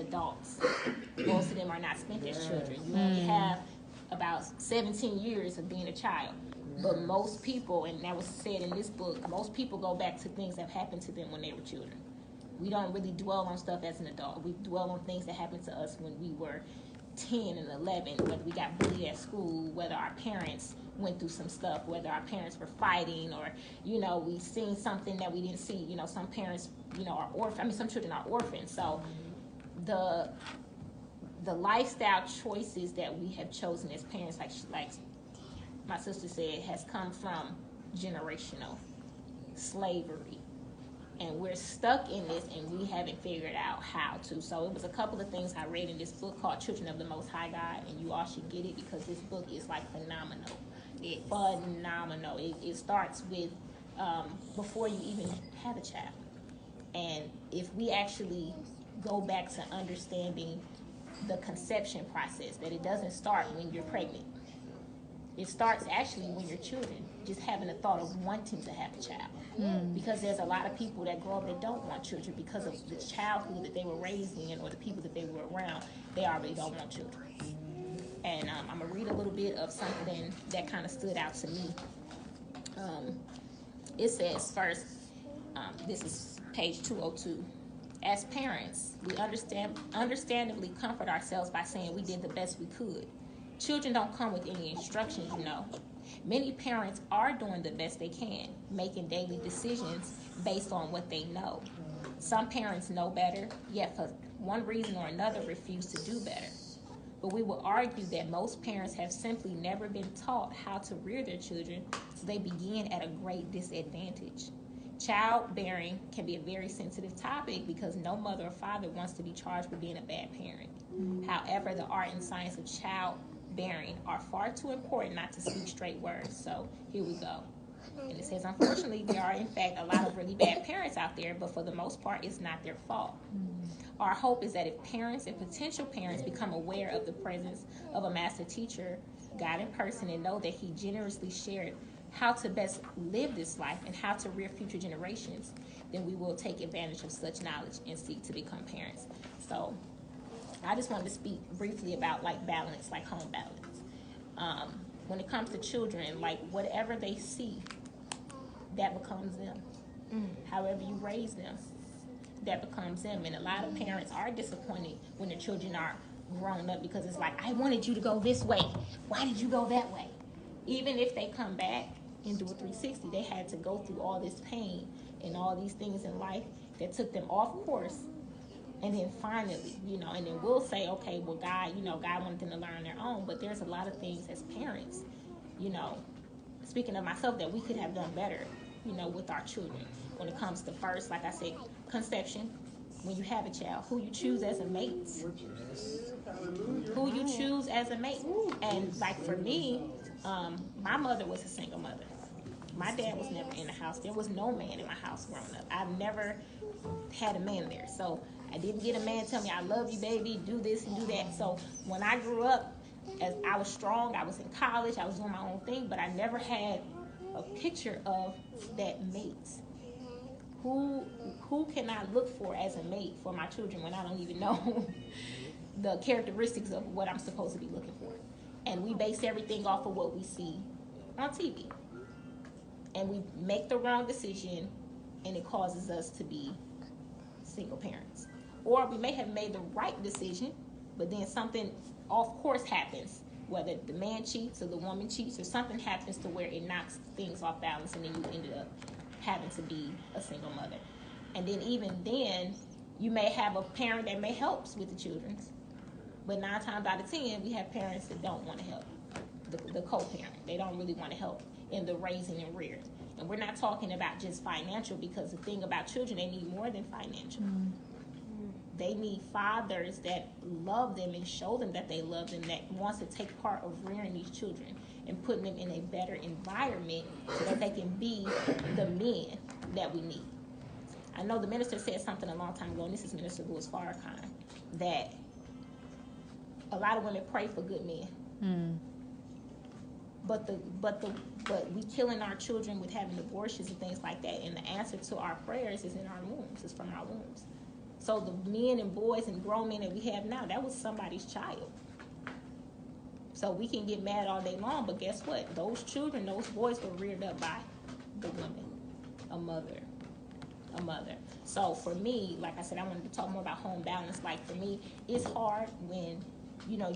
adults. Most of them are not spent as children. You only have about 17 years of being a child. But most people, and that was said in this book, most people go back to things that happened to them when they were children. We don't really dwell on stuff as an adult. We dwell on things that happened to us when we were 10 and 11, whether we got bullied at school, whether our parents went through some stuff, whether our parents were fighting, or, we seen something that we didn't see. Some parents, are orphans. I mean, some children are orphans. So the lifestyle choices that we have chosen as parents, like my sister said, has come from generational slavery. And we're stuck in this, and we haven't figured out how to. So it was a couple of things I read in this book called Children of the Most High God, and you all should get it because this book is phenomenal. Phenomenal. It starts with before you even have a child. And if we actually go back to understanding the conception process, that it doesn't start when you're pregnant. It starts actually when you're children, just having the thought of wanting to have a child. Because there's a lot of people that grow up that don't want children because of the childhood that they were raised in or the people that they were around. They already don't want children. And I'm going to read a little bit of something that kind of stood out to me. It says first, this is page 202. As parents, we understandably comfort ourselves by saying we did the best we could. Children don't come with any instructions, Many parents are doing the best they can, making daily decisions based on what they know. Some parents know better, yet for one reason or another refuse to do better. But we will argue that most parents have simply never been taught how to rear their children, so they begin at a great disadvantage. Childbearing can be a very sensitive topic because no mother or father wants to be charged with being a bad parent. However, the art and science of childbearing are far too important not to speak straight words. So here we go. And it says, unfortunately, there are in fact a lot of really bad parents out there, but for the most part, it's not their fault. Our hope is that if parents and potential parents become aware of the presence of a master teacher, God in person, and know that he generously shared how to best live this life and how to rear future generations, then we will take advantage of such knowledge and seek to become parents. So I just wanted to speak briefly about balance, home balance. When it comes to children, whatever they see, that becomes them. However you raise them, that becomes them. And a lot of parents are disappointed when their children are grown up because it's I wanted you to go this way. Why did you go that way? Even if they come back and do a 360, they had to go through all this pain and all these things in life that took them off course. And then finally, and then we'll say, okay, well, God wanted them to learn on their own. But there's a lot of things as parents, speaking of myself, that we could have done better, with our children. When it comes to first, like I said, conception, when you have a child, who you choose as a mate. Who you choose as a mate. And for me, my mother was a single mother. My dad was never in the house. There was no man in my house growing up. I've never had a man there. So I didn't get a man tell me, I love you, baby, do this and do that. So when I grew up, as I was strong, I was in college, I was doing my own thing, but I never had a picture of that mate. Who can I look for as a mate for my children when I don't even know the characteristics of what I'm supposed to be looking for? And we base everything off of what we see on TV. And we make the wrong decision, and it causes us to be single parents. Or we may have made the right decision, but then something off course happens, whether the man cheats or the woman cheats, or something happens to where it knocks things off balance, and then you ended up having to be a single mother. And then even then, you may have a parent that may help with the children, but 9 times out of 10, we have parents that don't want to help, the co-parent. They don't really want to help in the raising and rearing. And we're not talking about just financial, because the thing about children, they need more than financial. They need fathers that love them and show them that they love them, that wants to take part of rearing these children and putting them in a better environment so that they can be the men that we need. I know the minister said something a long time ago, and this is Minister Louis Farrakhan, that a lot of women pray for good men. But we killing our children with having abortions and things like that, and the answer to our prayers is in our wombs. It's from our wombs. So the men and boys and grown men that we have now, that was somebody's child. So we can get mad all day long, but guess what? Those children, those boys were reared up by the woman, a mother. So for me, like I said, I wanted to talk more about home balance. Like for me, it's hard when, you know,